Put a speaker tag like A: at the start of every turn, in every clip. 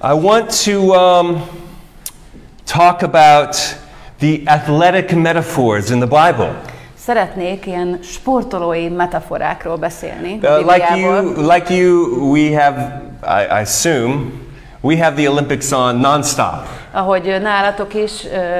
A: I want to talk about the athletic metaphors in the Bible.
B: Szeretnék ilyen sportolói metaforákról beszélni.
A: Like you, we have, I assume, we have the Olympics on non-stop.
B: Ahogy nálatok is,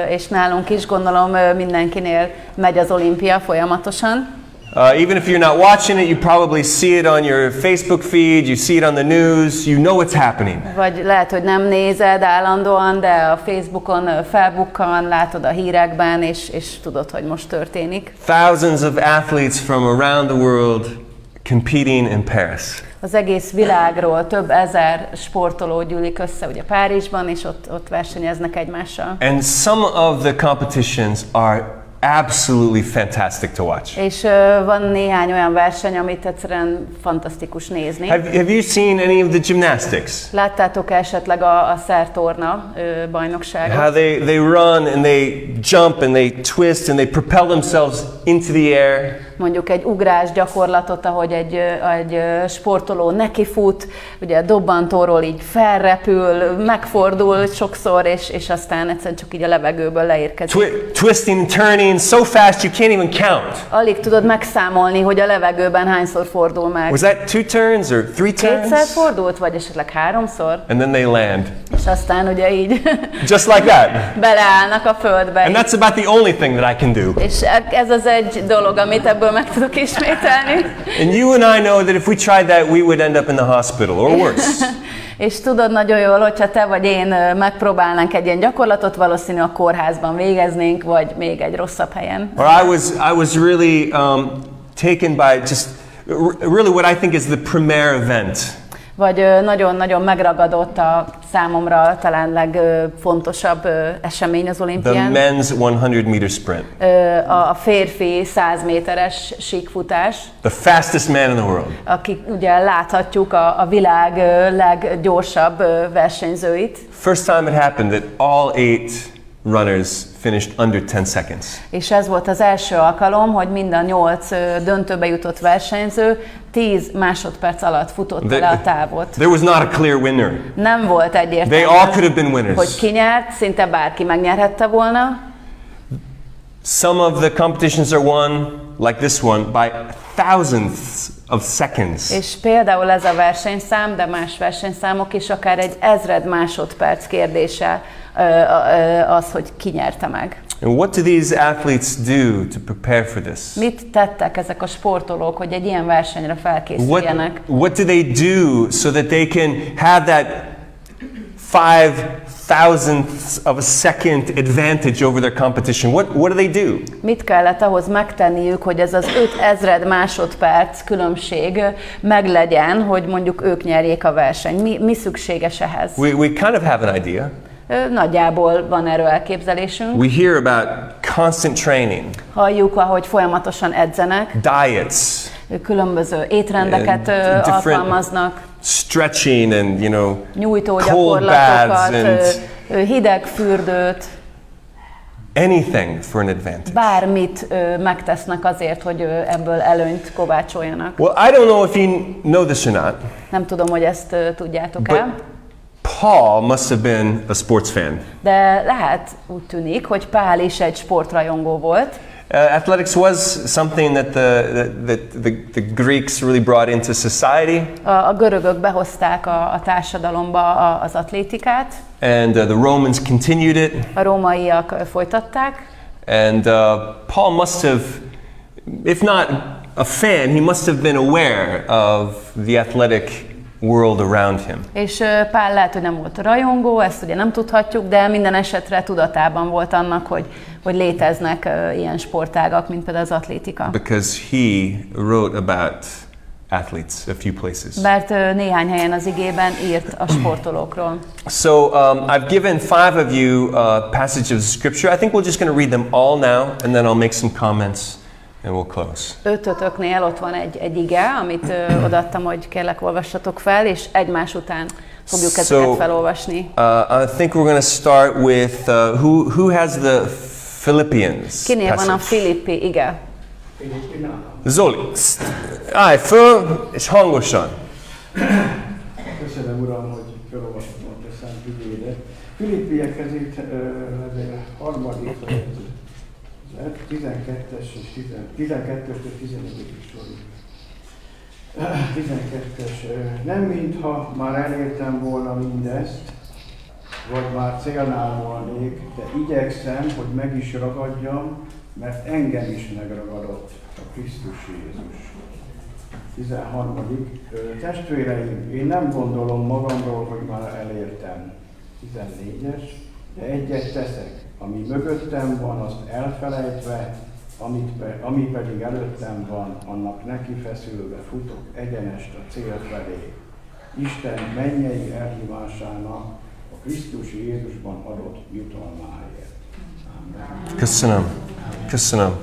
B: és nálunk is, gondolom mindenkinél megy az olimpia folyamatosan.
A: Even if you're not watching it, you probably see it on your Facebook feed, you see it on the news, you know what's happening.
B: Vagy lehet, hogy nem nézed állandóan, de a Facebookon felbukkan, látod a hírekben, és tudod, hogy most történik.
A: Thousands of athletes from around the world competing in Paris.
B: Az egész világról több ezer sportoló gyűlik össze ugye Párizsban, és ott versenyeznek egymással.
A: And some of the competitions are absolutely fantastic to watch.
B: És van néhány olyan verseny, amit egyszerűen fantasztikus nézni.
A: Have you seen any of the gymnastics?
B: Láttátok esetleg a szertorna bajnokságot?
A: How they run and they jump and they twist and they propel themselves into the air.
B: Mondjuk egy ugrás gyakorlatot, ahogy egy sportoló nekifut, ugye a dobbantóról így felrepül, megfordul sokszor, és aztán egyszerűen csak így a levegőből leérkezik.
A: Twisting and turning so fast you can't even count.
B: Alig tudod megszámolni, hogy a levegőben hányszor fordul meg.
A: Was that 2 turns or 3 turns?
B: Kétszer fordult, vagy esetleg 3-szor?
A: And then they land.
B: És aztán ugye így
A: just like that.
B: Beleállnak a földbe.
A: And that's about the only thing that I can do.
B: És ez az egy dolog, amit ebből meg tudok ismételni.
A: And you and I know that if we tried that, we would end up in the hospital or worse.
B: És tudod nagyon jól, hogyha te vagy én megpróbálnánk egy ilyen gyakorlatot, valószínű a kórházban végeznénk, vagy még egy rosszabb helyen.
A: Or I was really taken by just really what I think is the premier event.
B: Vagy nagyon-nagyon megragadott a számomra talán legfontosabb esemény az olimpián.
A: The men's 100 meter sprint.
B: A férfi 100 méteres síkfutás.
A: The fastest man in the world.
B: Akik ugye láthatjuk a világ leggyorsabb versenyzőit.
A: First time it happened that all 8 runners finished under 10 seconds.
B: És ez volt az első alkalom, hogy mind a 8 döntőbe jutott versenyző 10 másodperc alatt futott le a távot.
A: There was not a clear winner.
B: Nem volt egyértelmű,
A: They all could have been winners.
B: hogy ki nyert, szinte bárki megnyerhette volna.
A: Some of the competitions are won, like this one, by thousands of seconds.
B: És például ez a versenyszám, de más versenyszámok is akár egy 1000 másodperc kérdése az, hogy ki nyerte meg.
A: And what do these athletes do to prepare for this?
B: Mit tettek ezek a sportolók, hogy egy ilyen versenyre felkészüljenek?
A: What do they do so that they can have that 5,000ths of a second advantage over their competition? What do they do?
B: Mit kellett ahhoz megtenniük, hogy ez az 5000 másodperc különbség meglegyen, hogy mondjuk ők nyerjék a versenyt? Mi szükséges ehhez?
A: We kind of have an idea.
B: Nagyjából van erről elképzelésünk.
A: We hear about constant training.
B: Halljuk, ahogy folyamatosan edzenek.
A: Diets.
B: Különböző étrendeket alkalmaznak.
A: Stretching and, you know,
B: nyújtó
A: cold baths and
B: hideg fürdőt.
A: Anything for an advantage.
B: Bármit megtesznek azért, hogy ebből előnyt kovácsoljanak.
A: Well, I don't know if you know this or not.
B: Nem tudom, hogy ezt tudjátok-e.
A: Paul must have been a sports fan.
B: De lehet, úgy tűnik, hogy Pál is egy sportrajongó volt.
A: Athletics was something that the Greeks really brought into society.
B: A görögök behozták a társadalomba az atlétikát.
A: And the Romans continued it.
B: A rómaiak folytatták.
A: And Paul must have, if not a fan, he must have been aware of the athletic world around him.
B: És Pál lehet, hogy nem volt rajongó, ezt ugye nem tudhatjuk, de minden esetre tudatában volt annak, hogy léteznek ilyen sportágak, mint például az atlétika.
A: Because he wrote about athletes a few places.
B: Mert néhány helyen az igében írt a sportolókról.
A: So I've given 5 of you passages of scripture. I think we're just going to read them all now, and then I'll make some comments. And we'll close.
B: 5-ötöknél ott van egy ige, amit odaadtam, hogy kérlek olvassatok fel, és egymás után fogjuk ezeket felolvasni.
A: I think we're going to start with who has the Philippians.
B: Kinél van a Filippi ige?
A: Zoli, állj föl, és hangosan.
C: Köszönöm, Uram, hogy felolvastam a szent igédet. Filippiekhez írt levél 3. fejezet, 12-es és 12-től 14. sorig. 12-es. Nem mintha már elértem volna mindezt, vagy már célnál volnék, de igyekszem, hogy meg is ragadjam, mert engem is megragadott a Krisztus Jézus. 13. Testvéreim, én nem gondolom magamról, hogy már elértem. 14-es. De egyet teszek, ami mögöttem van, azt elfelejtve, ami pedig előttem van, annak neki feszülve futok egyenest a cél felé. Isten mennyei elhívásának a Krisztus Jézusban adott jutalmáért. Amen.
A: Köszönöm. Köszönöm.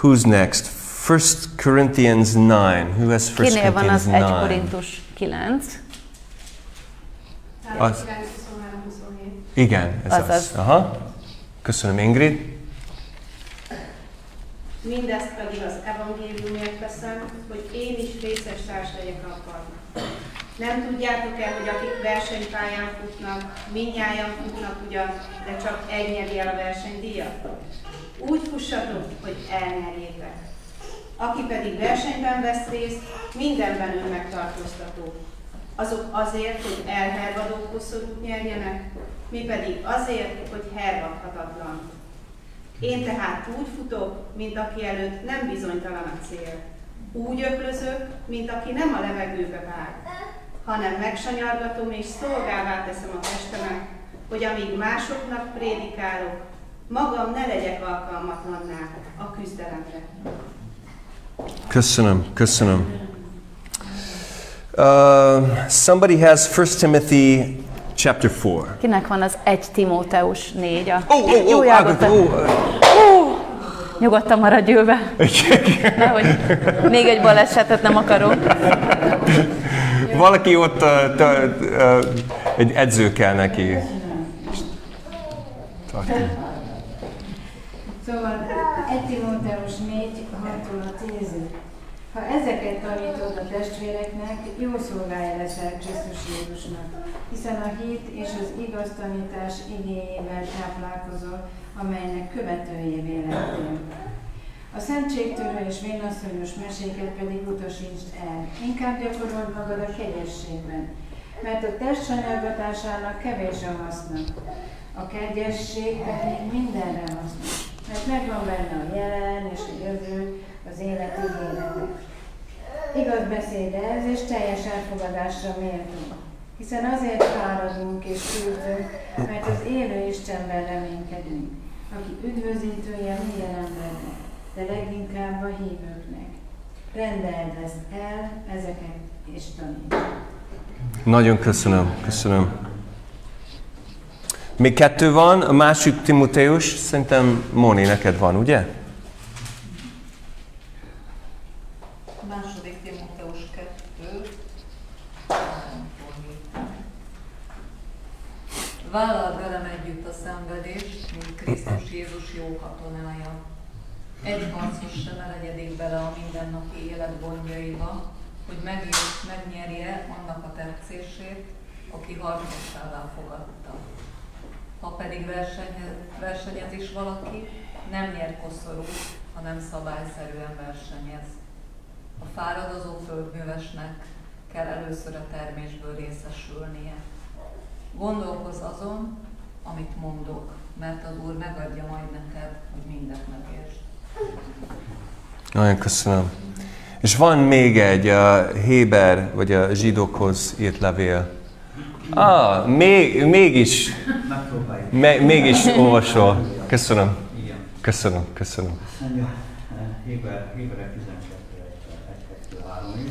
A: Who's next? 1 Corinthians 9. Who has 1
B: Kinél van
A: Corinthians
B: az 1
A: 9?
B: Korintus 9?
A: Az... Igen, ez
B: Azaz.
A: az. Aha. Köszönöm, Ingrid.
D: Mindezt pedig az evangéliumért teszem, hogy én is részes társ legyek abban. Nem tudjátok-e, hogy akik versenypályán futnak, mindnyájan futnak ugyan, de csak egy nyeri el a versenydíjat? Úgy fussatok, hogy elnyerjétek. Aki pedig versenyben vesz részt, mindenben önmegtartóztató. Azok azért, hogy elhervadó koszorút nyerjenek, mi pedig azért, hogy hervadhatatlan. Én tehát úgy futok, mint aki előtt nem bizonytalan a cél. Úgy öklözök, mint aki nem a levegőbe vág, hanem megsanyargatom és szolgává teszem a testemet, hogy amíg másoknak prédikálok, magam ne legyek alkalmatlanná a küzdelemre.
A: Köszönöm, köszönöm. Somebody has 1 Timothy chapter 4.
B: Kinek van az 1 Timóteus 4?
A: Ágata.
B: Nyugodtan maradj ülve. Nehogy még egy balesetet nem akarok.
A: Valaki ott, egy edző kell neki.
E: Szóval 1 Timóteus 4, 6-tól 10-ig. Ha ezeket tanítod a testvéreknek, jó szolgája leszel Krisztus Jézusnak, hiszen a hit és az igaz tanítás igéjével táplálkozol, amelynek követőjévé lettél. A szentségtörő és vénasszonyos meséket pedig utasítsd el, inkább gyakorold magad a kegyességben, mert a test sanyargatásának kevés a haszna, a kegyesség pedig mindenre hasznos, mert megvan benne a jelen és a jövő, az élet ígéretek. Igaz beszédez és teljes elfogadásra méltó, hiszen azért fáradunk és küzdünk, mert az élő Istenben reménykedünk, aki üdvözítője minden embernek, de leginkább a hívőknek. Rendeld ezt el, ezeket és tanít.
A: Nagyon köszönöm, köszönöm. Még 2 van, a másik Timóteus, szerintem Móni, neked van, ugye?
F: Második Timóteus 2. Vállald velem együtt a szenvedést, mint Krisztus Jézus jó katonája. Egy harcos sem elegyedik bele a mindennapi élet gondjaiba, hogy megnyerje annak a tetszését, aki harcosává fogadta. Ha pedig versenyez is valaki, nem nyer koszorút, hanem szabályszerűen versenyez. A fáradozó földművesnek kell először a termésből részesülnie. Gondolkozz azon, amit mondok, mert az Úr megadja majd neked, hogy mindent megértsd.
A: Nagyon köszönöm. És van még egy Héber, vagy a zsidókhoz írt levél. Mégis olvasol. Köszönöm. Köszönöm.
G: Azt mondja, Héberek 12, 1-2-3 is.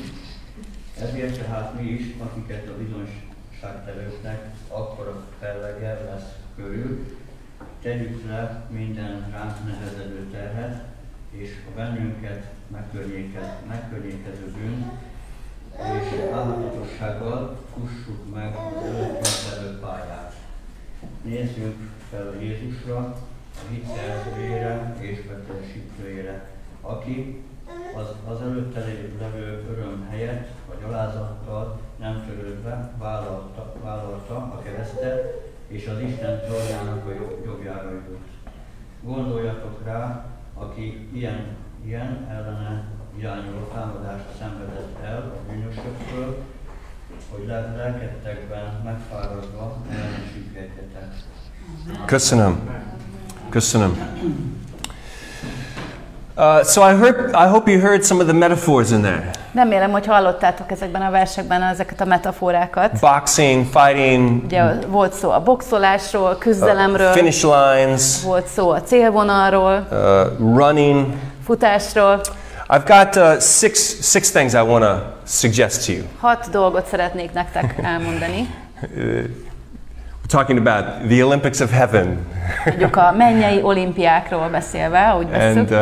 G: Ezért tehát mi is, akiket a bizonyságtevőknek akkora fellege lesz körül, tegyük le minden ránk nehezedő terhet, és a bennünket megkörnyékező bűn, és álhatatossággal fussuk meg az előttünk levő pályát. Nézzünk fel Jézusra, a hit szerzőjére és beteljesítőjére, aki az előtte levő öröm helyett a gyalázattal nem törődve vállalta a keresztet, és az Isten trónjának a jobbjára ült. Gondoljatok rá, aki ilyen ellene irányuló támadást szenvedett el a bűnösöktől, hogy lelkettekben megfáradva ellenségkedjetek.
A: Köszönöm. Köszönöm. So I hope you heard some of the metaphors in there.
B: Remélem, hogy hallottátok ezekben a versekben ezeket a metaforákat.
A: Boxing, fighting,
B: Ugye volt szó a boxolásról, küzdelemről,
A: finish lines,
B: volt szó a célvonalról,
A: running.
B: futásról.
A: I've got six things I want to suggest to you.
B: 6 dolgot szeretnék nektek elmondani.
A: We're talking about the Olympics of heaven.
B: Mondjuk a mennyei olimpiákról beszélve, úgy veszük.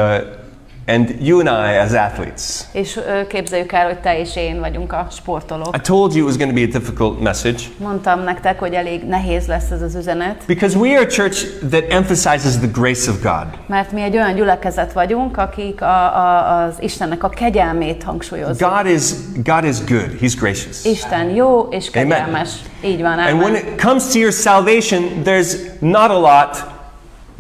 A: And you and I as athletes.
B: És képzeljük el, hogy te és én vagyunk a sportolók.
A: I told you it was going to be a difficult message.
B: Mondtam nektek, hogy elég nehéz lesz ez az üzenet.
A: Because we are a church that emphasizes the grace of God.
B: Mert mi egy olyan gyülekezet vagyunk, akik az Istennek a kegyelmét hangsúlyozzuk.
A: God is good. He's gracious.
B: Isten jó és kegyelmes. Így van,
A: And when it comes to your salvation, there's not a lot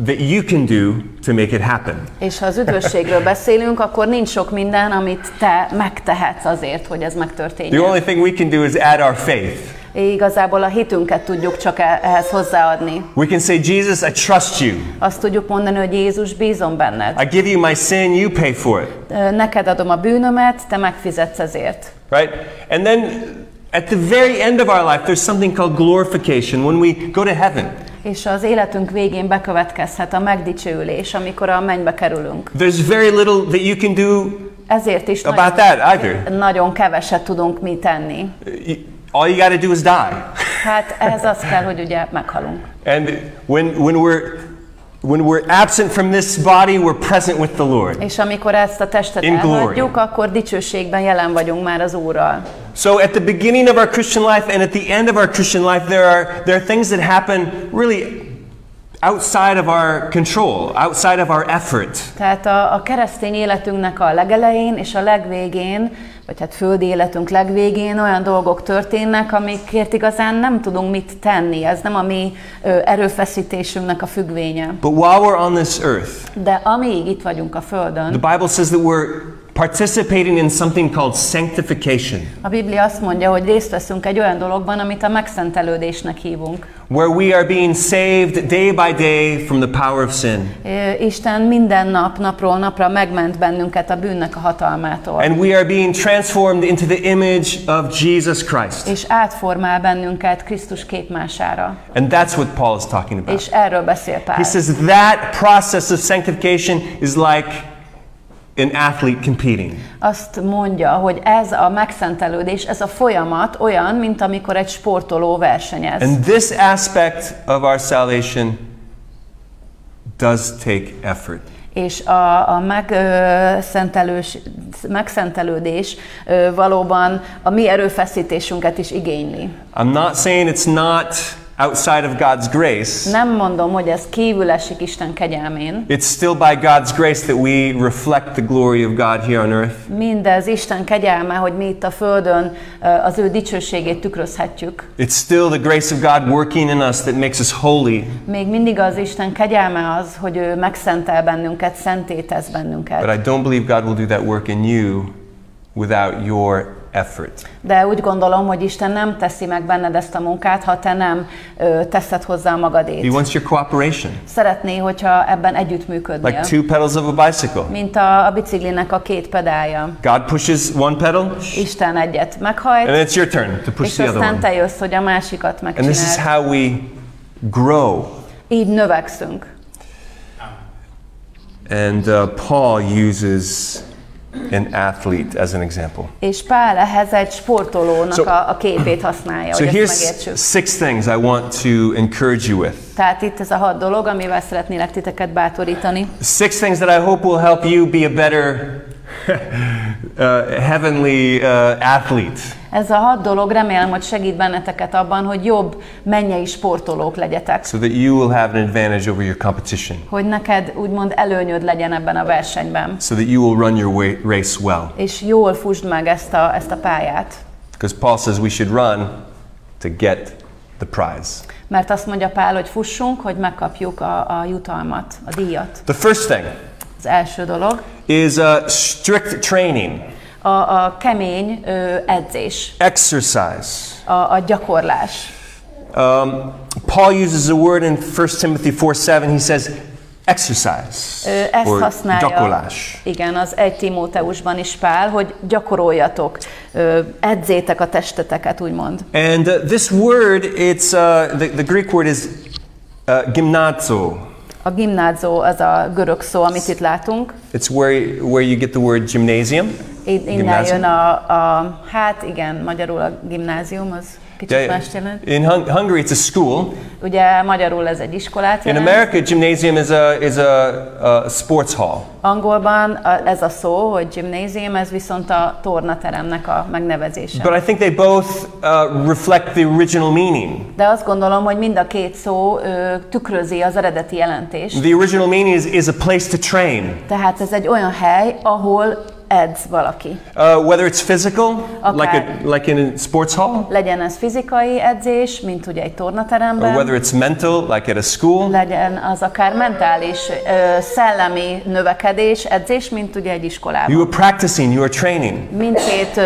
A: that you can do to make it happen.
B: És ha az üdvösségről beszélünk, akkor nincs sok minden, amit te megtehetsz azért, hogy ez megtörténjen.
A: The only thing we can do is add our faith.
B: Igazából a hitünket tudjuk csak ehhez hozzáadni.
A: We can say, Jesus, I trust you.
B: Azt tudjuk mondani, hogy Jézus, bízom benned.
A: I give you my sin, you pay for it.
B: Neked adom a bűnömet, te megfizetsz ezért.
A: Right? And then at the very end of our life, there's something called glorification when we go to heaven.
B: És az életünk végén bekövetkezhet a megdicsőülés, amikor a mennybe kerülünk.
A: There's very little that you can do
B: Ezért is
A: about that either.
B: nagyon keveset tudunk mi tenni.
A: All you got to do is die.
B: Hát ehhez az kell, hogy ugye meghalunk.
A: And when we're absent from this body, we're present with the Lord.
B: És amikor ezt a testet elhagyjuk, akkor dicsőségben jelen vagyunk már az Úrral.
A: So at the beginning of our Christian life and at the end of our Christian life, there are things that happen really outside of our control, outside of our effort.
B: Tehát a keresztény életünknek a legelején és a legvégén, vagy hát földi életünk legvégén olyan dolgok történnek, amikért igazán nem tudunk mit tenni. Ez nem a mi erőfeszítésünknek a függvénye.
A: But while we're on this earth,
B: de amíg itt vagyunk a Földön,
A: the Bible says that we're participating in something called sanctification.
B: A Biblia azt mondja, hogy részt veszünk egy olyan dologban, amit a megszentelődésnek hívunk.
A: Where we are being saved day by day from the power of sin.
B: Isten minden nap, napról napra megment bennünket a bűnnek a hatalmától.
A: And we are being transformed into the image of Jesus Christ.
B: És átformál bennünket Krisztus képmására.
A: And that's what Paul is talking about.
B: És erről beszél Pál.
A: He says that process of sanctification is like an athlete competing.
B: Azt mondja, hogy ez a megszentelődés, ez a folyamat olyan, mint amikor egy sportoló versenyez.
A: And this aspect of our salvation does take effort.
B: És a megszentelődés valóban a mi erőfeszítésünket is igényli.
A: I'm not saying it's not outside of God's grace.
B: Nem mondom, hogy ez kívül esik Isten kegyelmén.
A: It's still by God's grace that we reflect the glory of God here on earth.
B: Mindez Isten kegyelme, hogy mi itt a Földön az ő dicsőségét tükrözhetjük.
A: It's still the grace of God working in us that makes us holy.
B: Még mindig az Isten kegyelme az, hogy ő megszentel bennünket, szentté tesz bennünket.
A: But I don't believe God will do that work in you without your effort.
B: De úgy gondolom, hogy Isten nem teszi meg benned ezt a munkát, ha te nem teszed hozzá a magadét.
A: He wants your cooperation.
B: Szeretné, hogyha ebben együttműködnél.
A: Like two pedals of a bicycle.
B: Mint a biciklinek a két pedálja.
A: God pushes one pedal.
B: Isten egyet meghajt.
A: And it's your turn to push
B: és
A: the other
B: aztán
A: one.
B: te jössz, hogy a másikat
A: And this is
B: megcsináld.
A: how we grow.
B: Így növekszünk.
A: And Paul uses an athlete as an example.
B: És Pál ehhez egy sportolónak a képét használja,
A: So
B: hogy ezt
A: here's
B: megértsük.
A: 6 things I want to encourage you with.
B: Tehát itt ez a 6 dolog, amivel szeretnélek titeket bátorítani.
A: 6 things that I hope will help you be a better heavenly athlete.
B: Ez a 6 dolog remélem, hogy segít benneteket abban, hogy jobb mennyei sportolók legyetek.
A: So that you will have an advantage over your competition.
B: Hogy neked úgymond előnyöd legyen ebben a versenyben.
A: So that you will run your race well.
B: És jól fusd meg ezt a pályát.
A: Because Paul says we should run to get the prize.
B: Mert azt mondja Pál, hogy fussunk, hogy megkapjuk a jutalmat, a díjat.
A: The first thing
B: Az első dolog
A: is strict training,
B: a kemény edzés,
A: exercise.
B: a gyakorlás.
A: Paul uses a word in 1 Timothy 4:7. He says exercise
B: Ezt
A: or
B: használja,
A: gyakorlás.
B: igen, az 1 Timóteusban is Pál, hogy gyakoroljatok, edzétek a testeteket, úgymond.
A: And this word, it's the Greek word is gymnazo.
B: A gimnázó az a görög szó, amit itt látunk.
A: It's where you get the word gymnasium.
B: Innen jön hát igen, magyarul a gimnázium, az kicsit más jelent.
A: In Hungary, it's a school.
B: Ugye magyarul ez egy iskolát
A: In
B: jelent.
A: America, gymnasium is a sports hall.
B: Angolban ez a szó, hogy gymnasium, ez viszont a tornateremnek a megnevezése.
A: But I think they both reflect the original meaning.
B: De azt gondolom, hogy mind a két szó tükrözi az eredeti jelentést.
A: The original meaning is a place to train.
B: Tehát ez egy olyan hely, ahol edz valaki.
A: Whether it's physical, like in a sports hall,
B: Legyen ez fizikai edzés, mint ugye egy
A: or
B: tornateremben,
A: whether it's mental, like at a school.
B: legyen az akár mentális, szellemi növekedés, edzés, mint ugye egy iskolában.
A: You are practicing, you are training.
B: Mindkét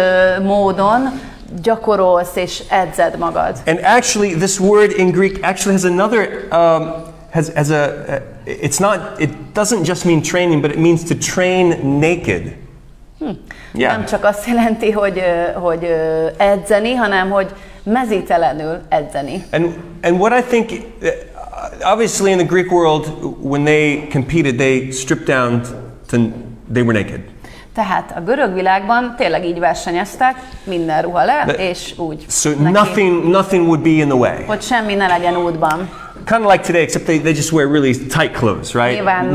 B: módon gyakorolsz és edzed magad.
A: And actually, this word in Greek actually has another, it doesn't just mean training, but it means to train naked. Yeah.
B: Nem csak azt jelenti, hogy edzeni, hanem hogy mezítelenül edzeni.
A: And what I think, obviously in the Greek world, when they competed, they stripped down they were naked.
B: Tehát a görög világban tényleg így versenyeztek, minden ruha le, és úgy.
A: So nothing would be in the way.
B: Hogy semmi ne legyen útban.
A: Kind of like today, except they just wear really tight clothes, right?
B: Nyilván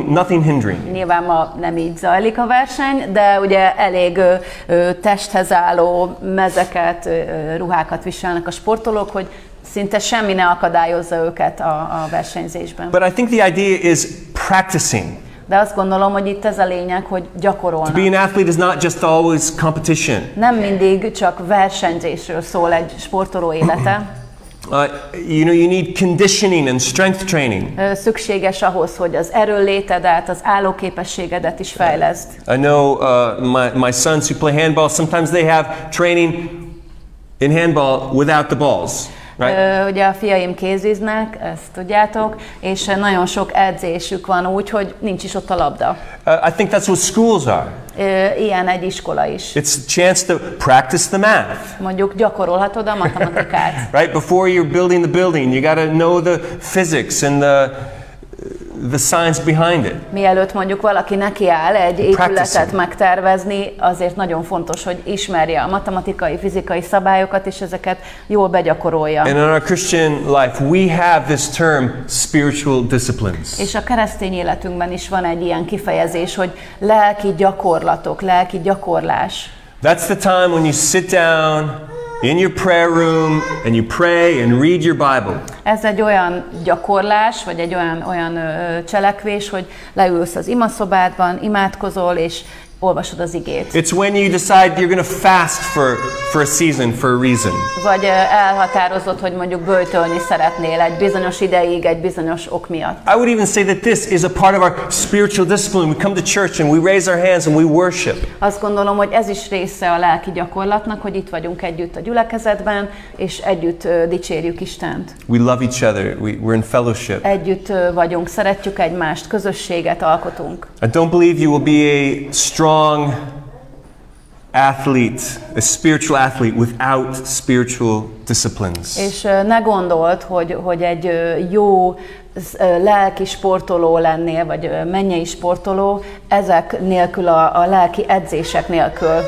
A: Nothing hindering.
B: Nyilván ma nem így zajlik a verseny, de ugye elég testhez álló mezeket, ruhákat viselnek a sportolók, hogy szinte semmi ne akadályozza őket a versenyzésben.
A: But I think the idea is practicing.
B: De azt gondolom, hogy itt ez a lényeg, hogy gyakorolnak.
A: To be an athlete is not just always competition.
B: Nem mindig csak versenyzésről szól egy sportoló élete.
A: You need conditioning and strength training.
B: Szükséges ahhoz, hogy az erőnlétedet, az állóképességedet is fejleszd.
A: I know my sons who play handball, sometimes they have training in handball without the balls. Right?
B: Ugye a fiaim kéziznek, ezt tudjátok, és nagyon sok edzésük van úgy, hogy nincs is ott a labda.
A: I think that's what schools are.
B: Ilyen egy iskola is.
A: It's a chance to practice the math.
B: Mondjuk gyakorolhatod a matematikát.
A: Right? Before you're building the building, you got to know the physics and the science behind it.
B: Mielőtt mondjuk valaki nekiáll egy épületet megtervezni, azért nagyon fontos, hogy ismerje a matematikai, fizikai szabályokat, és ezeket jól begyakorolja.
A: And in our Christian life, we have this term, spiritual disciplines.
B: És a keresztény életünkben is van egy ilyen kifejezés, hogy lelki gyakorlatok, lelki gyakorlás.
A: That's the time when you sit down in your prayer room and you pray and read your Bible.
B: Ez egy olyan gyakorlás, vagy egy olyan cselekvés, hogy leülsz az imaszobádban, imádkozol, és olvasod az igét.
A: It's when you decide you're going to fast for a season, for a reason.
B: Vagy elhatározod, hogy mondjuk böjtölni szeretnél egy bizonyos ideig, egy bizonyos ok miatt.
A: I would even say that this is a part of our spiritual discipline. We come to church and we raise our hands and we worship.
B: Azt gondolom, hogy ez is része a lelki gyakorlatnak, hogy itt vagyunk együtt a gyülekezetben, és együtt dicsérjük Istent.
A: We love each other. We're in fellowship.
B: Együtt vagyunk, szeretjük egymást, közösséget alkotunk.
A: I don't believe you will be a strong athlete, a spiritual athlete without spiritual disciplines.
B: És ne gondold, hogy egy jó lelki sportoló lennél, vagy mennyei sportoló, ezek nélkül, a lelki edzések nélkül.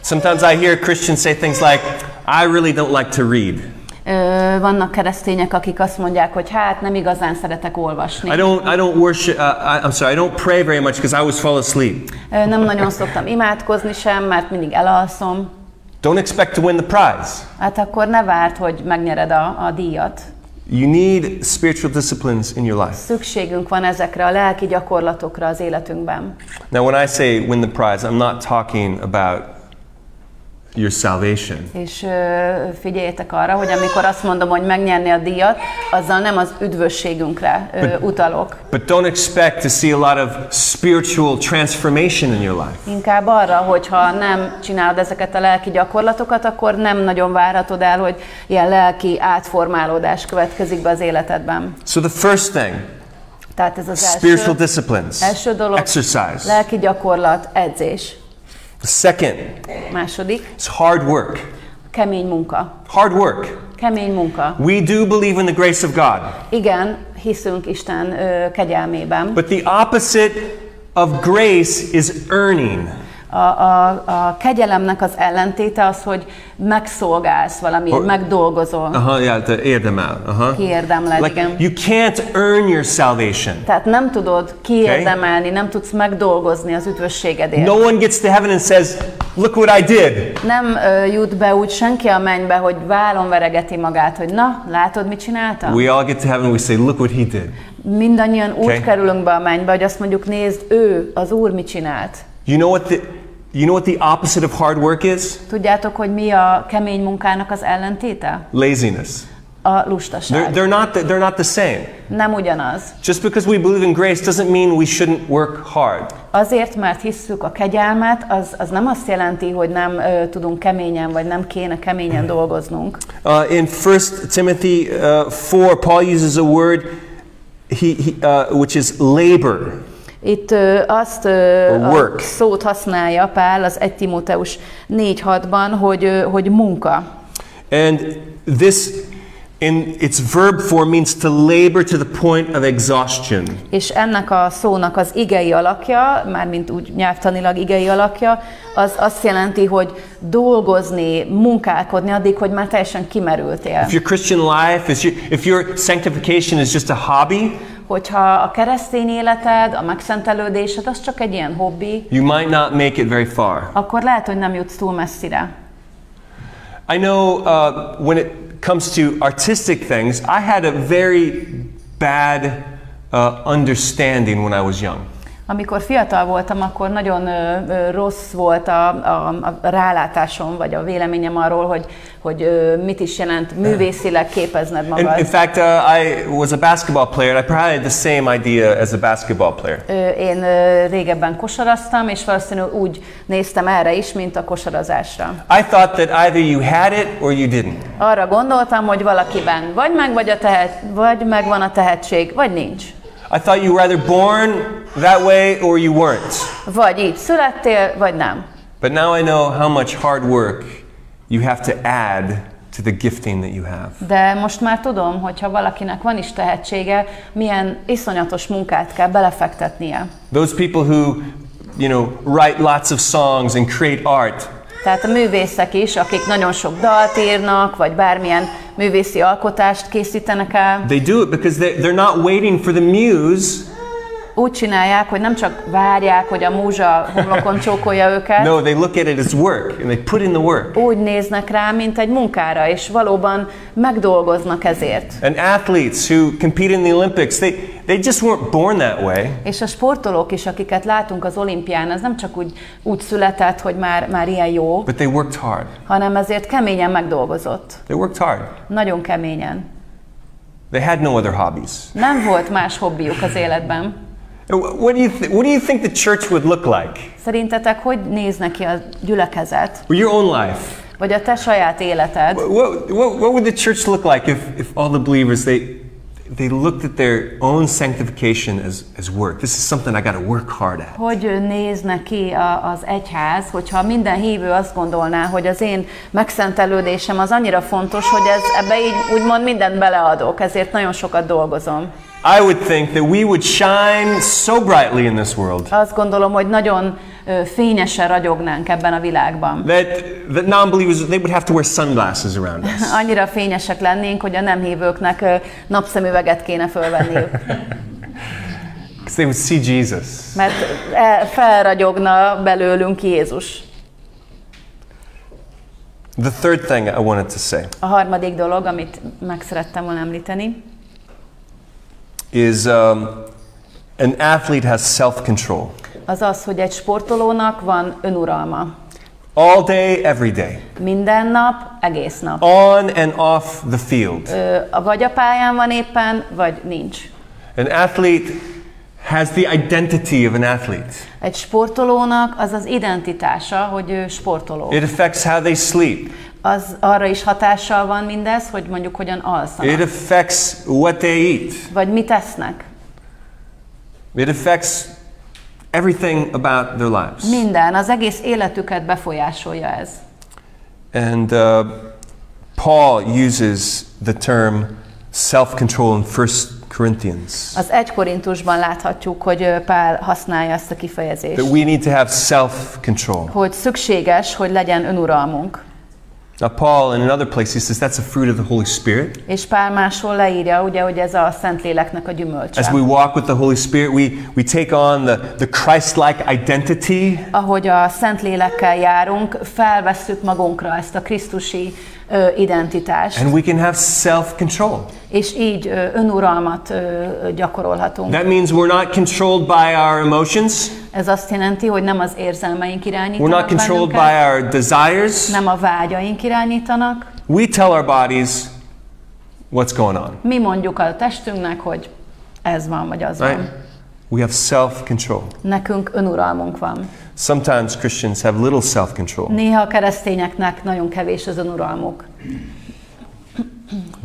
A: Sometimes I hear Christians say things like, I really don't like to read.
B: Vannak keresztények, akik azt mondják, hogy hát nem igazán szeretek olvasni.
A: I don't worship. I don't pray very much because I always fall asleep.
B: Nem nagyon szoktam imádkozni sem, mert mindig elalszom.
A: Don't expect to win the prize.
B: Hát akkor ne várd, hogy megnyered a díjat.
A: You need spiritual disciplines in your life.
B: Szükségünk van ezekre a lelki gyakorlatokra az életünkben.
A: Now, when I say win the prize, I'm not talking about your salvation.
B: És figyeljétek arra, hogy amikor azt mondom, hogy megnyerni a díjat, azzal nem az üdvösségünkre utalok.
A: But don't expect to see a lot of spiritual transformation in your life.
B: Inkább arra, hogyha nem csinálod ezeket a lelki gyakorlatokat, akkor nem nagyon várhatod el, hogy ilyen lelki átformálódás következik be az életedben.
A: So the first thing,
B: Tehát ez az
A: spiritual disciplines,
B: első dolog,
A: exercise.
B: lelki gyakorlat, edzés.
A: The second
B: Második,
A: is hard work.
B: kemény munka.
A: Hard work.
B: Kemény munka.
A: We do believe in the grace of God.
B: Igen, hiszünk Isten kegyelmében.
A: But the opposite of grace is earning.
B: A kegyelemnek az ellentéte az, hogy megszolgálsz valamit, megdolgozol.
A: Yeah, te érdemel.
B: Kiérdemled,
A: Like
B: igen.
A: you can't earn your salvation.
B: Tehát nem tudod kiérdemelni, nem tudsz megdolgozni az üdvösségedért.
A: No one gets to heaven and says, "Look what I did."
B: Nem jut be úgy senki a mennybe, hogy vállon veregeti magát, hogy na, látod, mit csináltam?
A: We all get to heaven and we say, "Look what he did."
B: Mindannyian úgy kerülünk be a mennybe, hogy azt mondjuk, nézd, ő, az Úr mit csinált.
A: You know what the opposite of hard work is?
B: Tudjátok, hogy mi a kemény munkának az ellentéte?
A: Laziness.
B: A lustaság.
A: They're not the same.
B: Nem ugyanaz.
A: Just because we believe in grace doesn't mean we shouldn't work hard.
B: Azért, mert hisszük a kegyelmet, az nem azt jelenti, hogy nem tudunk keményen, vagy nem kéne keményen dolgoznunk.
A: In 1 Timothy 4, Paul uses a word which is labor.
B: Itt azt a szót használja Pál az 1 Timóteus 4:6-ban, hogy munka.
A: And this in its verb form means to labor to the point of exhaustion.
B: És ennek a szónak az igei alakja, mármint úgy nyelvtanilag igei alakja, az azt jelenti, hogy dolgozni, munkálkodni addig, hogy már teljesen kimerültél.
A: If your Christian life if your sanctification is just a hobby,
B: hogyha a keresztény életed, a megszentelődésed, az csak egy ilyen hobbi,
A: you might not make it very far.
B: Akkor lehet, hogy nem jutsz túl messzire.
A: I know when it comes to artistic things, I had a very bad understanding when I was young.
B: Amikor fiatal voltam, akkor nagyon rossz volt a rálátásom, vagy a véleményem arról, hogy mit is jelent művészileg képezned magad.
A: In fact, I was a basketball player, and I probably had the same idea as a basketball player.
B: Én régebben kosaraztam, és valószínűleg úgy néztem erre is, mint a kosarazásra.
A: I thought that either you had it or you didn't.
B: Arra gondoltam, hogy valakiben vagy megvan a tehetség, vagy nincs.
A: I thought you were either born that way or you weren't.
B: Vagy így születtél, vagy nem.
A: But now I know how much hard work you have to add to the gifting that you have.
B: De most már tudom, hogy ha valakinek van is tehetsége, milyen iszonyatos munkát kell belefektetnie.
A: Those people who, write lots of songs and create art.
B: Tehát a művészek is, akik nagyon sok dalt írnak, vagy bármilyen művészi alkotást készítenek el.
A: They do it because they're not waiting for the muse.
B: Úgy csinálják, hogy nem csak várják, hogy a múzsa homlokon csókolja őket.
A: No, they look at it as work and they put in the work.
B: Úgy néznek rá, mint egy munkára, és valóban megdolgoznak ezért.
A: And athletes who compete in the Olympics, they just weren't born that way.
B: És a sportolók is, akiket látunk az olimpián, az nem csak úgy született, hogy már ilyen jó,
A: But they worked hard.
B: hanem ezért keményen megdolgozott.
A: They worked hard.
B: Nagyon keményen.
A: They had no other hobbies.
B: Nem volt más hobbiuk az életben.
A: What do you think the church would look like?
B: Szerintetek hogy néz neki a gyülekezet?
A: Or your own life?
B: Vagy a te saját életed?
A: What would the church look like if all the believers they looked at their own sanctification as work? This is something I got to work hard at.
B: Hogy néz neki az egyház, hogyha minden hívő azt gondolná, hogy az én megszentelődésem az annyira fontos, hogy ebbe így úgymond mindent beleadok, ezért nagyon sokat dolgozom.
A: I would think that we would shine so brightly in this world.
B: Azt gondolom, hogy nagyon fényesen ragyognánk ebben a világban.
A: That non-believers, they would have to wear sunglasses around us.
B: Annyira fényesek lennénk, hogy a nem hívőknek napszemüveget kéne fölvenniük.
A: Because they would see Jesus.
B: Mert felragyogna belőlünk Jézus.
A: The third thing I wanted to say
B: A harmadik dolog, amit meg szerettem volna említeni,
A: is an athlete has self-control.
B: az az, hogy egy sportolónak van önuralma.
A: All day, every day.
B: Minden nap, egész nap.
A: On and off the field.
B: Vagy a pályán van éppen, vagy nincs.
A: An athlete has the identity of an athlete.
B: Egy sportolónak az az identitása, hogy ő sportoló.
A: It affects how they sleep.
B: Az arra is hatással van mindez, hogy mondjuk hogyan alszanak.
A: It affects what they eat.
B: Vagy mit esznek.
A: It affects everything about their lives.
B: Minden, az egész életüket befolyásolja ez.
A: And Paul uses the term self-control in 1 Corinthians.
B: Az 1 Korintusban láthatjuk, hogy Pál használja ezt a kifejezést.
A: That we need to have self-control.
B: Hogy szükséges, hogy legyen önuralmunk.
A: Now Paul in another place he says that's a fruit of the Holy Spirit.
B: És Pál máshol leírja, ugye, hogy ez a Szentléleknek a gyümölcse.
A: As we walk with the Holy Spirit, we take on the Christ-like identity.
B: Ahogy a Szentlélekkel járunk, felvesszük magunkra ezt a krisztusi identitást.
A: And we can have self-control.
B: És így önuralmat gyakorolhatunk.
A: That means we're not controlled by our emotions.
B: Ez azt jelenti, hogy nem az érzelmeink irányítanak
A: We're not controlled by
B: bennünket,
A: our desires.
B: nem a vágyaink irányítanak.
A: We tell our bodies what's going on.
B: Mi mondjuk a testünknek, hogy ez van, vagy az
A: Right?
B: van.
A: We have self-control.
B: Nekünk önuralmunk van.
A: Sometimes Christians have little self-control,
B: Néha a keresztényeknek nagyon kevés az önuralmuk,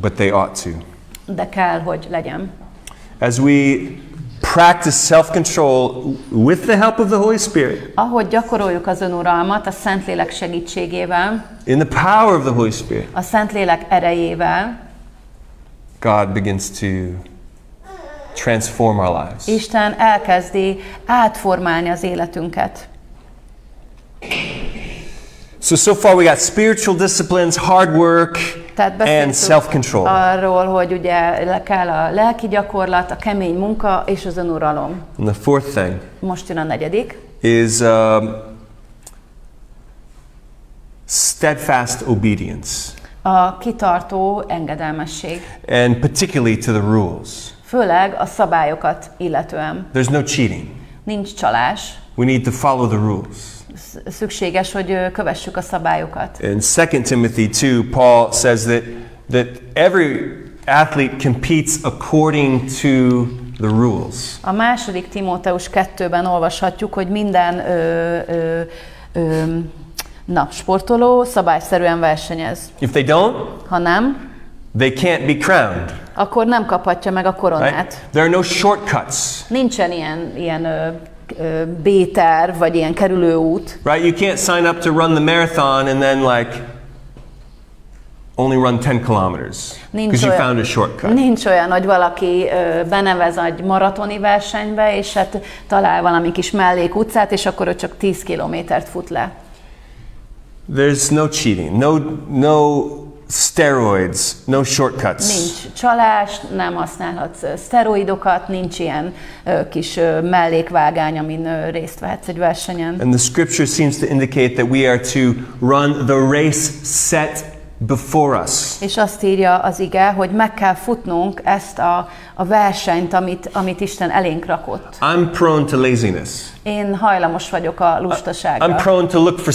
A: but they ought to.
B: de kell, hogy legyen.
A: As we practice self-control with the help of the Holy Spirit,
B: Ahogy gyakoroljuk az önuralmat a Szentlélek segítségével,
A: in the power of the Holy Spirit,
B: a Szentlélek erejével,
A: God begins to transform our lives.
B: Isten elkezdi átformálni az életünket.
A: So far we got spiritual disciplines, hard work,
B: Tehát
A: and
B: beszéltünk
A: self-control.
B: arról, hogy ugye kell a lelki gyakorlat, a kemény munka és az önuralom.
A: And the fourth thing
B: Most jön a negyedik.
A: is steadfast obedience,
B: A kitartó engedelmesség.
A: and particularly to the rules.
B: Főleg a szabályokat illetően.
A: There's no cheating.
B: Nincs csalás.
A: We need to follow the rules.
B: Szükséges, hogy kövessük a szabályokat.
A: In 2 Timothy 2, Paul says that every athlete competes according to the rules.
B: A második Timóteus 2-ben olvashatjuk, hogy minden sportoló szabályszerűen versenyez.
A: If they don't,
B: Ha nem,
A: they can't be crowned.
B: akkor nem kaphatja meg a koronát.
A: Right? There are no shortcuts.
B: Nincsen ilyen B-terv, vagy ilyen kerülőút.
A: Right? You can't sign up to run the marathon and then like only run 10 kilometers because you found a shortcut.
B: Nincs olyan, hogy valaki benevez egy maratoni versenybe, és hát talál valami kis mellékutcát, és akkor ő csak 10 kilométert fut le.
A: There's no cheating, no steroids, no shortcuts.
B: Nincs csalás, nem használhatsz szteroidokat, nincs ilyen kis mellékvágány, amin részt vehetsz egy versenyen.
A: And the scripture seems to indicate that we are to run the race set before us.
B: És azt írja az ige, hogy meg kell futnunk ezt a versenyt, amit Isten elénk rakott.
A: I'm prone to laziness.
B: Én hajlamos vagyok a lustaságra.
A: I'm prone to look for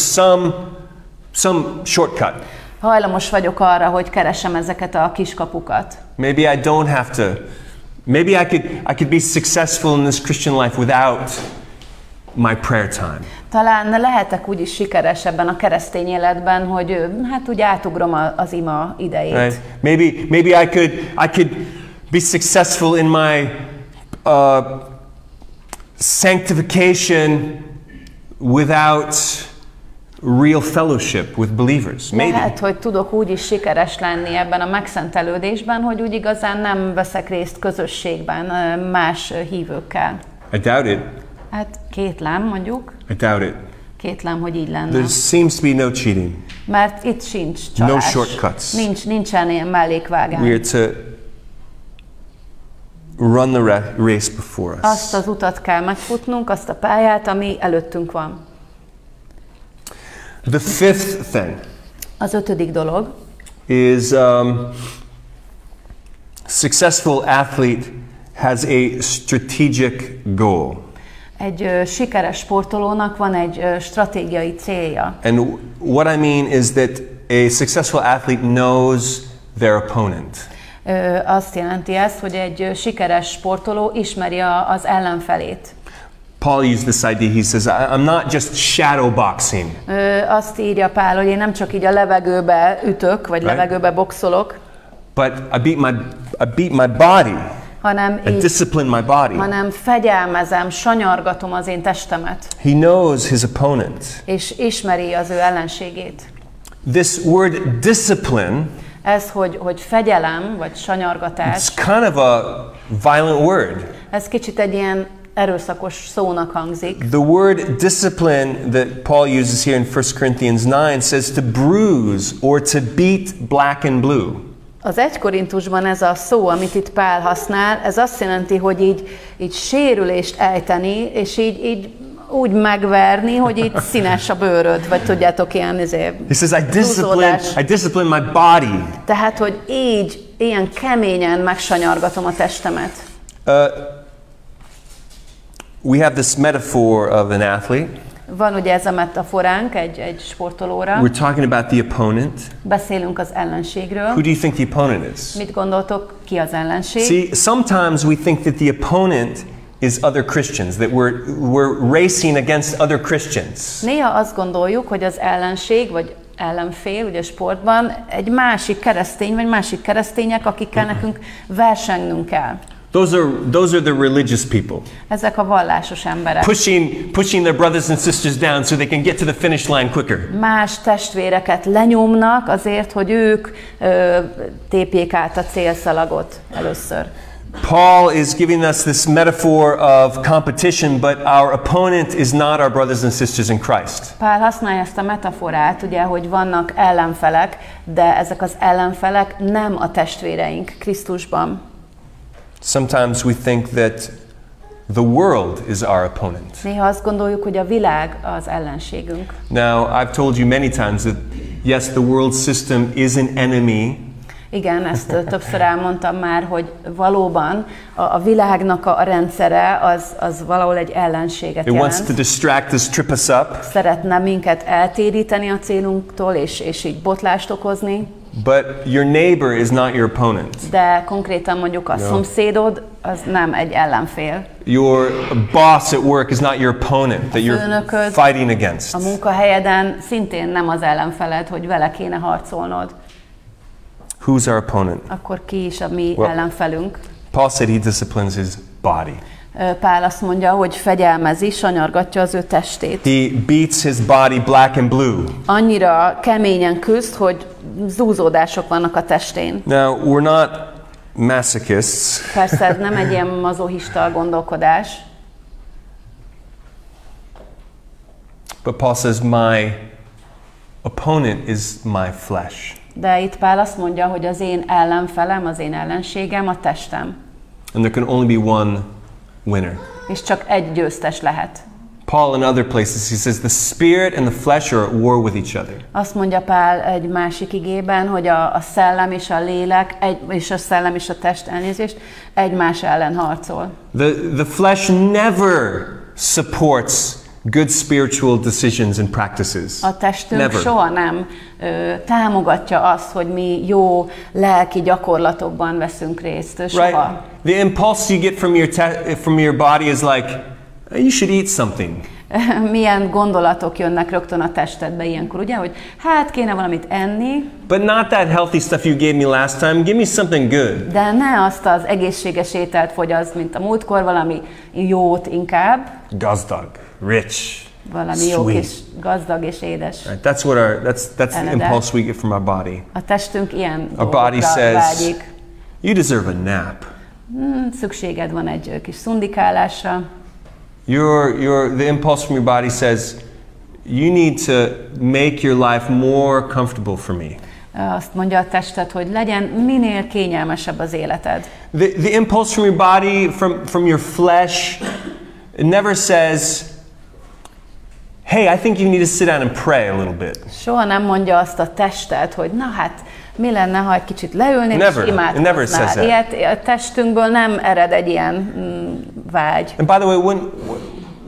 A: some shortcut.
B: Hajlamos vagyok arra, hogy keresem ezeket a kiskapukat.
A: Maybe I don't have to. Maybe I could be successful in this Christian life without my prayer time.
B: Talán lehetek úgy is sikeres ebben a keresztény életben, hogy hát úgy átugrom az ima idejét.
A: Right? Maybe I could be successful in my sanctification without real fellowship with believers. Maybe.
B: Lehet, hogy tudok úgy is sikeres lenni ebben a megszentelődésben, hogy úgy igazán nem veszek részt közösségben más hívőkkel.
A: I doubt it.
B: Hát kétlem, mondjuk.
A: I doubt it.
B: Kétlem, hogy így lenne.
A: There seems to be no cheating.
B: Mert itt sincs csalás.
A: No shortcuts.
B: Nincsen ilyen mellékvágány.
A: We are to run the race before us.
B: Azt az utat kell megfutnunk, azt a pályát, ami előttünk van.
A: The fifth thing
B: Az ötödik dolog.
A: is successful athlete has a strategic goal.
B: Egy sikeres sportolónak van egy stratégiai célja.
A: And what I mean is that a successful athlete knows their opponent.
B: Azt jelenti ez, hogy egy sikeres sportoló ismeri az ellenfelét.
A: Paul used this idea. He says, I'm not just shadow boxing.
B: Azt írja Pál, hogy én nem csak így a levegőbe ütök, vagy levegőbe boxolok,
A: but I beat my body.
B: hanem
A: I discipline my body.
B: hanem fegyelmezem, sanyargatom az én testemet.
A: He knows his opponent.
B: És ismeri az ő ellenségét.
A: This word discipline,
B: Ez, hogy fegyelem, vagy sanyargatás,
A: it's kind of a violent word.
B: ez kicsit egy ilyen erőszakos szónak hangzik.
A: The word discipline that Paul uses here in 1 Corinthians 9 says to bruise or to beat black and blue.
B: Az 1 Korintusban ez a szó, amit itt Pál használ, ez azt jelenti, hogy így sérülést ejteni, és így úgy megverni, hogy így színes a bőröd, vagy tudjátok, ilyen
A: He says, I discipline my body.
B: Tehát, hogy így, ilyen keményen megsanyargatom a testemet.
A: We have this metaphor of an athlete.
B: Van ugye ez a metaforánk egy sportolóra.
A: We're talking about the opponent.
B: Beszélünk az ellenségről.
A: Who do you think the opponent is?
B: Mit gondoltok, ki az ellenség?
A: See, sometimes we think that the opponent is other Christians, that we're racing against other Christians.
B: Néha azt gondoljuk, hogy az ellenség, vagy ellenfél, ugye sportban, egy másik keresztény, vagy másik keresztények, akikkel nekünk versengnünk kell.
A: Those are the religious people.
B: Ezek a vallásos emberek.
A: Pushing their brothers and sisters down so they can get to the finish line quicker.
B: Más testvéreket lenyomnak azért, hogy ők tépjék át a célszalagot először.
A: Paul is giving us this metaphor of competition, but our opponent is not our brothers and sisters in Christ.
B: Pál használja ezt a metaforát, ugye, hogy vannak ellenfelek, de ezek az ellenfelek nem a testvéreink Krisztusban.
A: Sometimes we think that the world is our opponent.
B: Néha azt gondoljuk, hogy a világ az ellenségünk.
A: Now, I've told you many times that yes, the world system is an enemy.
B: Igen, ezt többször elmondtam már, hogy valóban a világnak a rendszere az valahol egy ellenséget jelent.
A: It wants to distract us, trip us up.
B: Szeretne minket eltéríteni a célunktól, és így botlást okozni.
A: But your neighbor is not your opponent.
B: De konkrétan mondjuk a szomszédod az nem egy ellenfél.
A: Your boss at work is not your opponent that you're fighting against.
B: A munkahelyeden szintén nem az ellenfeled, hogy vele kéne harcolnod.
A: Who's our opponent?
B: Akkor ki is a mi ellenfelünk?
A: Paul said he disciplines his body.
B: Pál azt mondja, hogy fegyelmezi, sanyargatja az ő testét.
A: He beats his body black and blue.
B: Annyira keményen küzd, hogy zúzódások vannak a testén.
A: Now, we're not masochists.
B: Persze ez nem egy ilyen mazochista gondolkodás.
A: But Paul says my opponent is my flesh.
B: De itt Pál azt mondja, hogy az én ellenfelem, az én ellenségem a testem.
A: And there can only be one winner.
B: És csak egy győztes lehet.
A: Paul in other places, he says the spirit and the flesh are at war with each other.
B: Azt mondja Pál egy másik igében, hogy a szellem és a lélek, és a szellem és a test, elnézést, egymás ellen harcol.
A: The flesh never supports good spiritual decisions and practices.
B: A testünk
A: Never.
B: soha nem támogatja azt, hogy mi jó lelki gyakorlatokban veszünk részt. Soha.
A: Right? The impulse you get from your body is like, you should eat something.
B: Milyen gondolatok jönnek rögtön a testedbe ilyenkor, ugye, hogy hát kéne valamit enni.
A: But not that healthy stuff you gave me last time. Give me something good.
B: De ne azt az egészséges ételt fogyaszd, mint a múltkor, valami jót inkább.
A: Gazdag, rich,
B: valami jó kis gazdag és édes.
A: Right, that's the impulse we get from our body.
B: A testünk ilyen
A: Our body says,
B: vágyik.
A: you deserve a nap.
B: Szükséged van egy kis szundikálásra.
A: The impulse from your body says, you need to make your life more comfortable for me.
B: Azt mondja a tested, hogy legyen minél kényelmesebb az életed.
A: The impulse from your body, from your flesh, it never says, hey, I think you need to sit down and pray a little bit.
B: Soha nem mondja azt a tested, hogy na hát, mi lenne, ha egy kicsit leülnél és imádkoznál. Ilyet a testünkből nem ered egy ilyen vágy.
A: And by the way,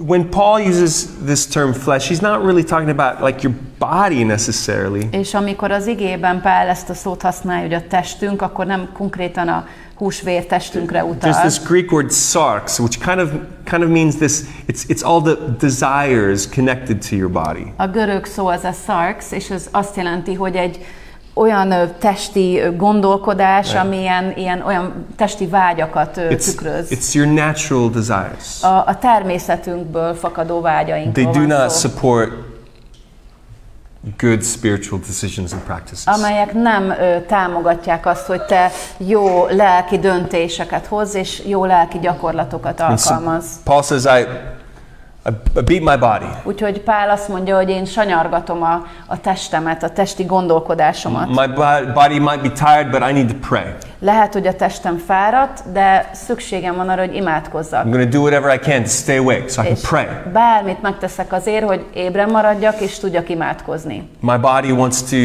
A: when Paul uses this term flesh, he's not really talking about like your body necessarily.
B: És amikor az igében Pál ezt a szót használja, hogy a testünk, akkor nem konkrétan a húsvér testünkre utal.
A: There's this Greek word sarx, which kind of means this. It's all the desires connected to your body.
B: A görög szó az a sarx, és ez azt jelenti, hogy egy olyan testi gondolkodás, ami olyan testi vágyakat tükröz.
A: It's your natural desires.
B: A természetünkből fakadó vágyainkról
A: They do
B: van
A: not
B: szó,
A: support good spiritual decisions and practices.
B: amelyek nem támogatják azt, hogy te jó lelki döntéseket hozz, és jó lelki gyakorlatokat alkalmaz.
A: Paul says, I beat my body.
B: Úgyhogy Pál azt mondja, hogy én sanyargatom a testemet, a testi gondolkodásomat.
A: My body might be tired, but I need to pray.
B: Lehet, hogy a testem fáradt, de szükségem van arra, hogy imádkozzak.
A: I'm going to do whatever I can to stay awake so I can
B: És
A: pray.
B: bármit megteszek azért, hogy ébren maradjak és tudjak imádkozni.
A: My body wants to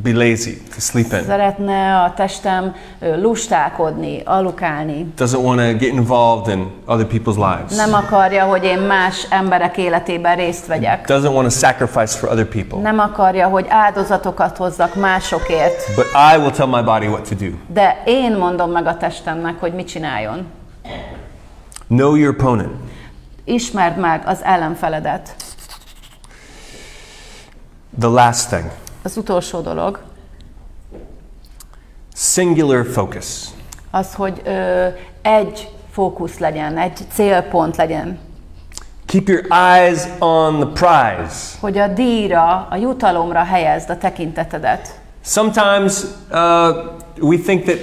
A: be lazy, to sleep in.
B: Szeretne a testem lustálkodni, alukálni.
A: Doesn't want to get involved in other people's lives.
B: Nem akarja, hogy én más emberek életében részt vegyek.
A: Doesn't want to sacrifice for other people.
B: Nem akarja, hogy áldozatokat hozzak másokért.
A: But I will tell my body what to do.
B: De én mondom meg a testemnek, hogy mit csináljon.
A: Know your opponent.
B: Ismerd meg az ellenfeledet.
A: The last thing.
B: Az utolsó dolog
A: Singular focus.
B: az, hogy egy fókusz legyen, egy célpont legyen.
A: Keep your eyes on the prize.
B: Hogy a díjra, a jutalomra helyezd a tekintetedet.
A: Sometimes we think that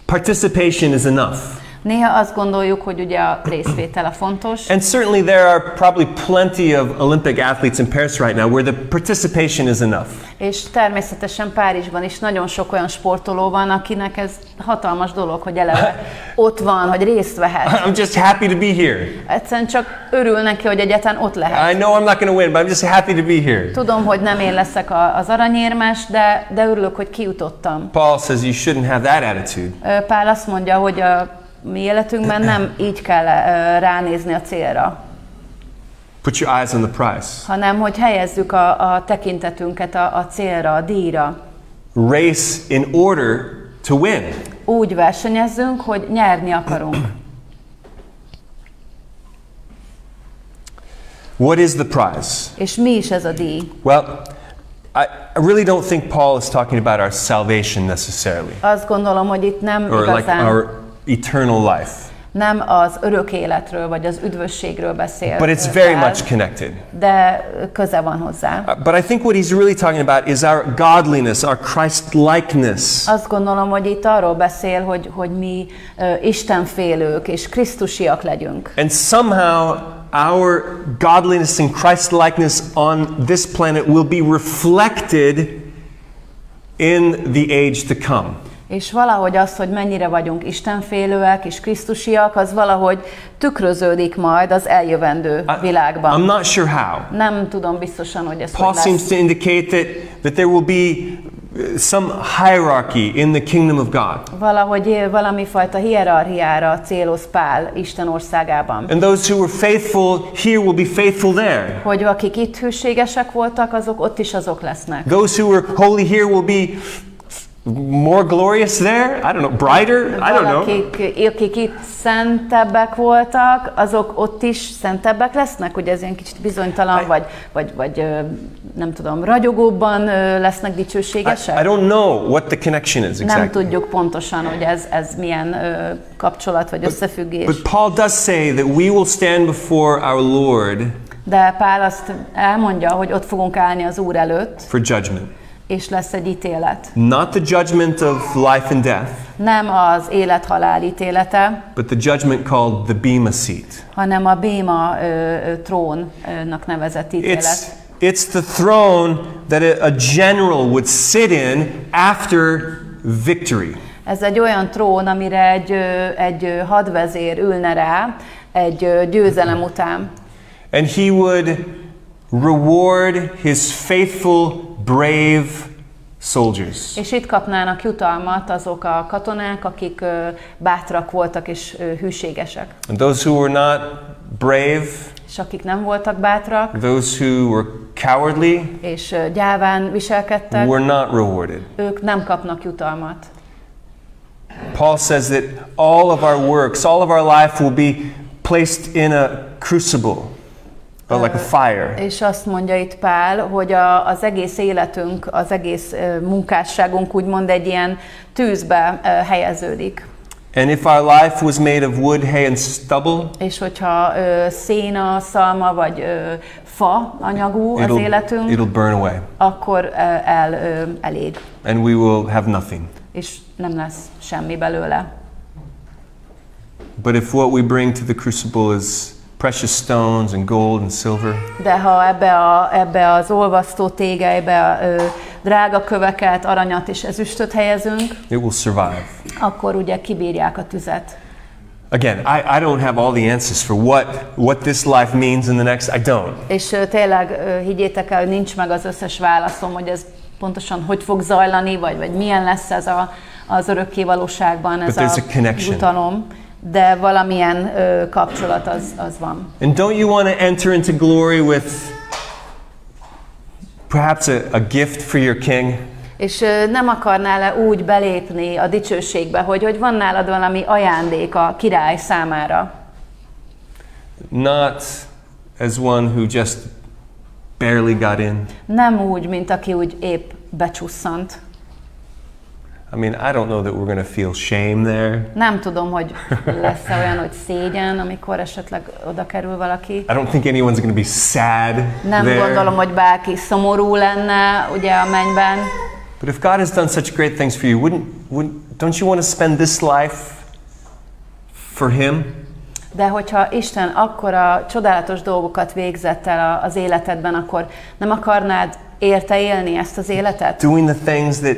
A: participation is enough.
B: Néha azt gondoljuk, hogy ugye a részvétele fontos.
A: And certainly there are probably plenty of Olympic athletes in Paris right now where the participation is enough.
B: És természetesen Párizsban is nagyon sok olyan sportoló van, akinek ez hatalmas dolog, hogy eleve ott van, hogy részt vehet.
A: I'm just happy to be here.
B: Egyszerűen csak örül neki, hogy egyáltalán ott lehet.
A: I know I'm not going to win, but I'm just happy to be here.
B: Tudom, hogy nem én leszek az aranyérmes, de örülök, hogy kijutottam.
A: Paul says you shouldn't have that attitude.
B: Pál azt mondja, hogy a mi életünkben nem így kell ránézni a célra,
A: Put your eyes on the prize.
B: hanem hogy helyezzük a tekintetünket a célra, a díjra.
A: Race in order to win.
B: Úgy versenyezzünk, hogy nyerni akarunk.
A: What is the prize?
B: És mi is ez a díj?
A: Well, I really don't think Paul is talking about our salvation necessarily,
B: Azt gondolom, hogy itt nem
A: or like
B: igazán,
A: our eternal life.
B: nem az örök életről, vagy az üdvösségről beszél.
A: But it's very
B: Pál,
A: much connected.
B: de köze van hozzá.
A: But I think what he's really talking about is our godliness, our Christ-likeness.
B: Azt gondolom, hogy itt arról beszél, hogy mi istenfélők és krisztusiak legyünk.
A: And somehow our godliness and Christ-likeness on this planet will be reflected in the age to come.
B: És valahogy az, hogy mennyire vagyunk istenfélőek és krisztusiak, az valahogy tükröződik majd az eljövendő világban.
A: I'm not sure how.
B: Nem tudom biztosan, hogy ez
A: Paul
B: hogy
A: seems
B: lesz.
A: to indicate that there will be some hierarchy in the kingdom of God.
B: Valahogy valami fajta hierarchiára céloz Pál Isten országában.
A: And those who were faithful here will be faithful there.
B: Hogy akik itt hűségesek voltak, azok ott is azok lesznek.
A: Those who were holy here will be more glorious there? I don't know, brighter? I don't know.
B: Akik itt szentebbek voltak, azok ott is szentebbek lesznek? Ugye ez ilyen kicsit bizonytalan, vagy nem tudom, ragyogóbban lesznek dicsőségesek?
A: I don't know what the connection is exactly.
B: Nem tudjuk pontosan, hogy ez milyen kapcsolat vagy összefüggés.
A: But Paul does say that we will stand before our Lord
B: De Pál azt elmondja, hogy ott fogunk állni az Úr előtt,
A: for judgment.
B: és lesz egy ítélet.
A: Not the judgment of life and death,
B: Nem az élet-halál ítélete,
A: but the judgment called the Bema seat.
B: hanem a Béma trónnak nevezett ítélet.
A: It's the throne that a general would sit in after victory.
B: Ez egy olyan trón, amire egy hadvezér ülne rá egy győzelem után.
A: And he would reward his faithful, brave soldiers.
B: És itt kapnának jutalmat azok a katonák, akik bátrak voltak és hűségesek.
A: And those who were not brave,
B: és akik nem voltak bátrak,
A: those who were cowardly,
B: és gyáván viselkedtek,
A: were not rewarded.
B: ők nem kapnak jutalmat.
A: Paul says that all of our works, all of our life will be placed in a crucible, or like a fire.
B: És azt mondja itt Pál, hogy az egész életünk, az egész munkásságunk úgymond egy ilyen tűzbe helyeződik.
A: And if our life was made of wood, hay and stubble,
B: És hogyha széna, szalma vagy fa anyagú az életünk,
A: it'll burn away,
B: akkor elég,
A: and we will have nothing.
B: és nem lesz semmi belőle.
A: But if what we bring to the crucible is precious stones and gold and silver,
B: De ha ebbe az olvasztó tégelybe drága köveket, aranyat és ezüstöt helyezünk,
A: it will survive.
B: akkor ugye kibírják a tüzet.
A: Again, I don't have all the answers for what this life means in the next. I don't.
B: És tényleg higgyétek el, hogy nincs meg az összes válaszom, hogy ez pontosan hogy fog zajlani, vagy milyen lesz ez az örökké valóságban, ez a jutalom. De valamilyen kapcsolat az van.
A: And don't you want to enter into glory with perhaps a gift for your king?
B: És nem akarnál-e úgy belépni a dicsőségbe, hogy van nálad valami ajándék a király számára?
A: Not as one who just barely got in.
B: Nem úgy, mint aki úgy épp becsusszant.
A: I mean, I don't know that we're going to feel shame there.
B: Nem tudom, hogy lesz-e olyan, hogy szégyen, amikor esetleg oda kerül valaki.
A: I don't think anyone's going to be sad
B: Nem
A: there.
B: gondolom, hogy bárki szomorú lenne ugye a mennyben.
A: But if God has done such great things for you, don't you want to spend this life for Him?
B: De hogyha Isten akkora csodálatos dolgokat végzett el az életedben, akkor nem akarnád érte élni ezt az életet?
A: Doing the things that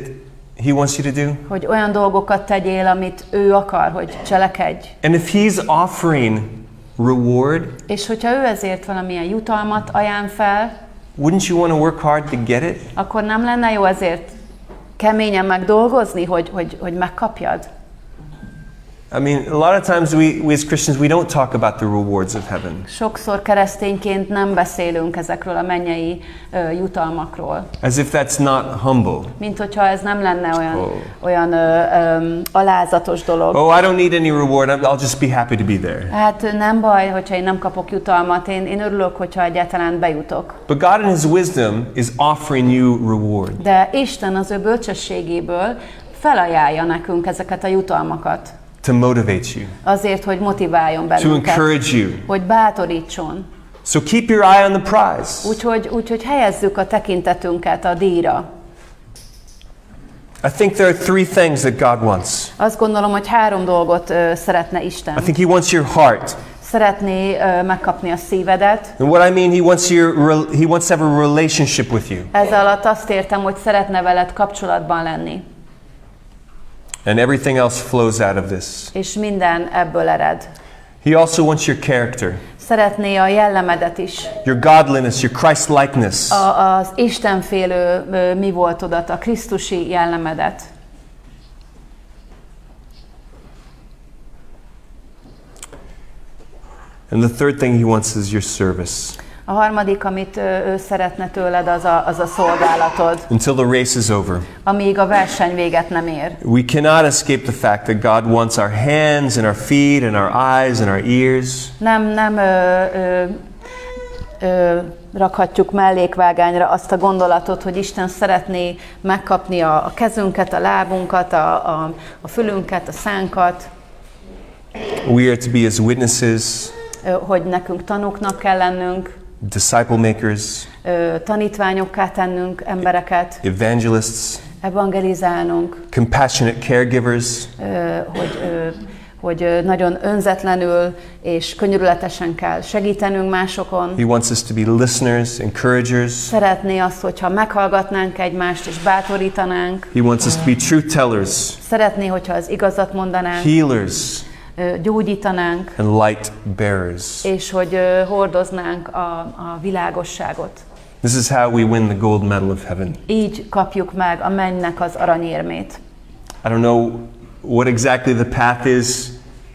A: He wants you to do?
B: Hogy olyan dolgokat tegyél, amit ő akar, hogy cselekedj.
A: And if He's offering reward,
B: és hogyha ő ezért valamilyen jutalmat ajánl fel,
A: wouldn't you want to work hard to get it?
B: Akkor nem lenne jó ezért keményen megdolgozni, hogy megkapjad?
A: I mean, a lot of times we as Christians, we don't talk about the rewards of heaven.
B: Sokszor keresztényként nem beszélünk ezekről a mennyei jutalmakról.
A: As if that's not humble.
B: Mint hogyha ez nem lenne olyan alázatos dolog.
A: Oh, I don't need any reward. I'll just be happy to be there.
B: Hát nem baj, hogyha én nem kapok jutalmat. Én örülök, hogyha egyáltalán bejutok.
A: But God in His wisdom is offering you reward.
B: De Isten az ő bölcsességéből felajánlja nekünk ezeket a jutalmakat.
A: To motivate you.
B: Azért, hogy motiváljon bennünket.
A: To encourage you.
B: Hogy bátorítson.
A: So keep your eye on the prize.
B: Úgyhogy helyezzük a tekintetünket a díjra.
A: I think there are three things that God wants.
B: Azt gondolom, hogy 3 dolgot szeretne Isten.
A: I think He wants your heart.
B: Szeretné megkapni a szívedet.
A: And what I mean, He wants to have a relationship with you.
B: Ez alatt azt értem, hogy szeretne veled kapcsolatban lenni.
A: And everything else flows out of this.
B: És minden ebből ered.
A: He also wants your character.
B: Szeretné a jellemedet is.
A: Your godliness, your Christ-likeness.
B: Az istenfélő mi voltodat, a krisztusi jellemedet.
A: And the third thing He wants is your service.
B: A harmadik, amit ő szeretne tőled, az a szolgálatod.
A: Until the race is over.
B: Amíg a verseny véget nem ér.
A: We cannot escape the fact that God wants our hands and our feet and our eyes and our ears.
B: Nem rakhatjuk mellékvágányra azt a gondolatot, hogy Isten szeretné megkapni a kezünket, a lábunkat, a fülünket, a szánkat.
A: We are to be His witnesses.
B: Hogy nekünk tanúknak kell lennünk.
A: Disciple makers.
B: Tanítványokká tennünk embereket.
A: Evangelists.
B: Evangelizálnunk.
A: Compassionate caregivers.
B: Hogy nagyon önzetlenül és könyörületesen kell segítenünk másokon.
A: He wants us to be listeners, encouragers.
B: Szeretné azt, hogyha meghallgatnánk egymást és bátorítanánk.
A: He wants us to be truth tellers.
B: Szeretné, hogyha az igazat mondanánk.
A: Healers.
B: Gyógyítanánk.
A: And light bearers.
B: És hogy hordoznánk a világosságot.
A: This is how we win the gold medal of heaven.
B: Így kapjuk meg a mennynek az aranyérmét.
A: I don't know what exactly the path is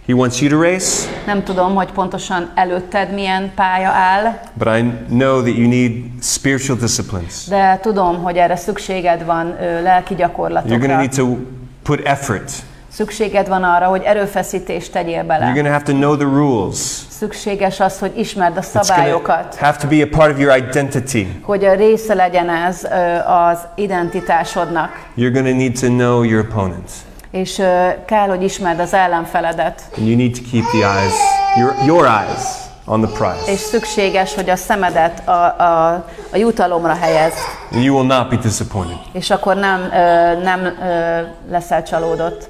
A: He wants you to race,
B: Nem tudom, hogy pontosan előtted milyen pálya áll,
A: but I know that you need spiritual disciplines.
B: de tudom, hogy erre szükséged van lelki
A: You're going to
B: gyakorlatokra.
A: need to put effort.
B: Szükséged van arra, hogy erőfeszítést tegyél
A: You're
B: bele.
A: going to have to know the rules.
B: Szükséges az, hogy ismerd a
A: It's going
B: szabályokat,
A: to have to be a part of your identity.
B: hogy a része legyen ez az identitásodnak.
A: You're going to need to know your opponent.
B: És kell, hogy ismerd az ellenfeledet.
A: And you need to keep the eyes, your eyes on the prize.
B: És szükséges, hogy a szemedet a jutalomra helyezd.
A: And you will not be disappointed.
B: És akkor nem leszel csalódott.